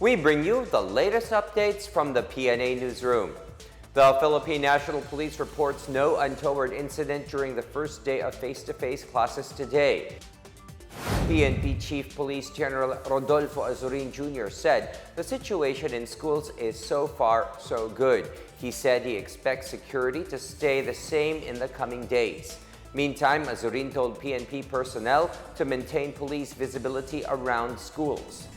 We bring you the latest updates from the Pna Newsroom. The Philippine National Police reports no untoward incident during the first day of face-to-face classes today. PNP Chief Police General Rodolfo Azurin Jr. said the situation in schools is so far so good. He said he expects security to stay the same in the coming days. Meantime, Azurin told PNP personnel to maintain police visibility around schools.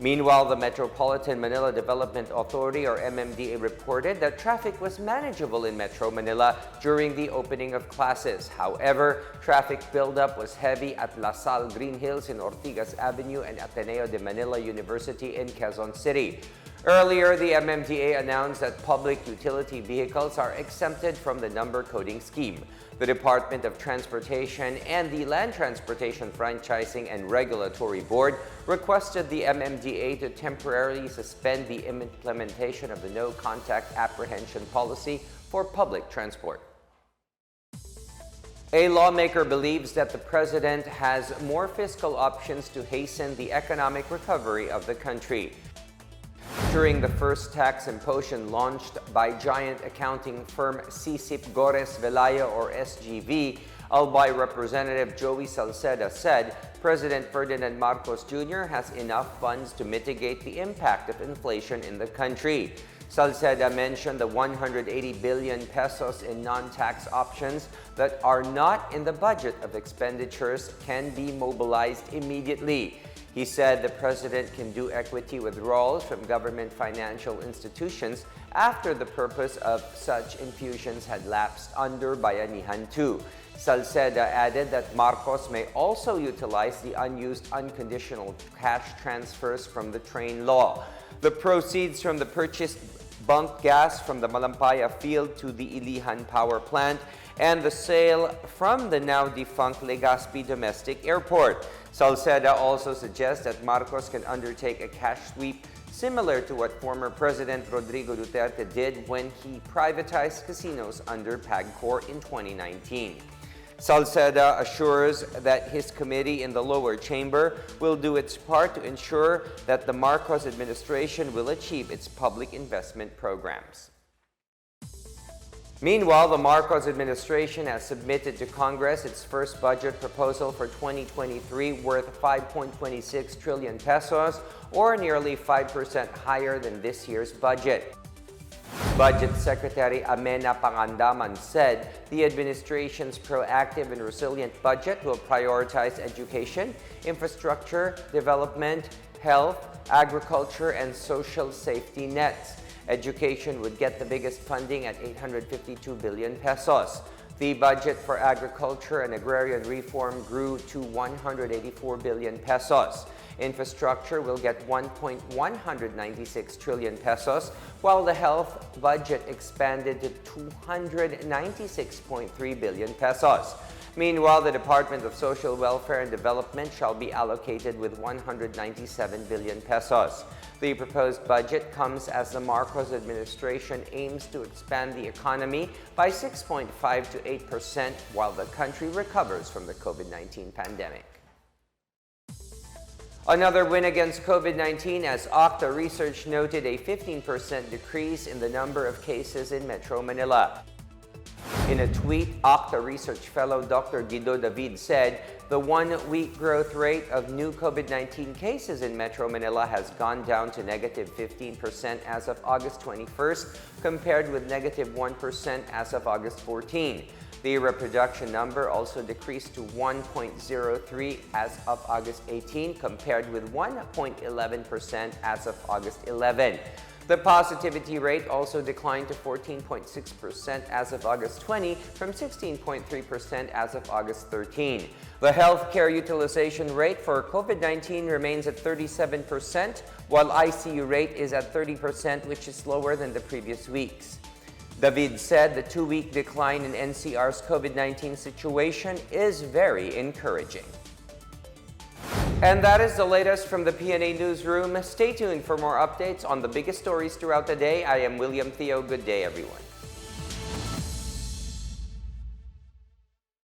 Meanwhile, the Metropolitan Manila Development Authority, or MMDA, reported that traffic was manageable in Metro Manila during the opening of classes. However, traffic buildup was heavy at La Salle Green Hills in Ortigas Avenue and Ateneo de Manila University in Quezon City. Earlier, the MMDA announced that public utility vehicles are exempted from the number coding scheme. The Department of Transportation and the Land Transportation Franchising and Regulatory Board requested the MMDA to temporarily suspend the implementation of the no-contact apprehension policy for public transport. A lawmaker believes that the president has more fiscal options to hasten the economic recovery of the country. During the first tax symposium launched by giant accounting firm Sisip Gores Velaya, or SGV, Albay Representative Joey Salceda said President Ferdinand Marcos Jr. has enough funds to mitigate the impact of inflation in the country. Salceda mentioned the 180 billion pesos in non-tax options that are not in the budget of expenditures can be mobilized immediately. He said the president can do equity withdrawals from government financial institutions after the purpose of such infusions had lapsed under Bayanihan 2. Salceda added that Marcos may also utilize the unused unconditional cash transfers from the train law. The proceeds from the purchased bunk gas from the Malampaya field to the Ilihan power plant and the sale from the now-defunct Legazpi domestic airport. Salceda also suggests that Marcos can undertake a cash sweep similar to what former President Rodrigo Duterte did when he privatized casinos under PAGCOR in 2019. Salceda assures that his committee in the lower chamber will do its part to ensure that the Marcos administration will achieve its public investment programs. Meanwhile, the Marcos administration has submitted to Congress its first budget proposal for 2023 worth 5.26 trillion pesos, or nearly 5% higher than this year's budget. Budget Secretary Amena Pangandaman said the administration's proactive and resilient budget will prioritize education, infrastructure, development, health, agriculture, and social safety nets. Education would get the biggest funding at 852 billion pesos. The budget for agriculture and agrarian reform grew to 184 billion pesos. Infrastructure will get 1.196 trillion pesos, while the health budget expanded to 296.3 billion pesos. Meanwhile, the Department of Social Welfare and Development shall be allocated with 197 billion pesos. The proposed budget comes as the Marcos administration aims to expand the economy by 6.5 to 8% while the country recovers from the COVID-19 pandemic. Another win against COVID-19 as OCTA research noted a 15% decrease in the number of cases in Metro Manila. In a tweet, OCTA research fellow Dr. Guido David said the one-week growth rate of new COVID-19 cases in Metro Manila has gone down to negative 15% as of August 21st, compared with negative 1% as of August 14. The reproduction number also decreased to 1.03 as of August 18, compared with 1.11% as of August 11. The positivity rate also declined to 14.6% as of August 20 from 16.3% as of August 13. The healthcare utilization rate for COVID-19 remains at 37%, while ICU rate is at 30%, which is lower than the previous weeks. David said the two-week decline in NCR's COVID-19 situation is very encouraging. And that is the latest from the Pna Newsroom. Stay tuned for more updates on the biggest stories throughout the day. I am William Theo. Good day, everyone.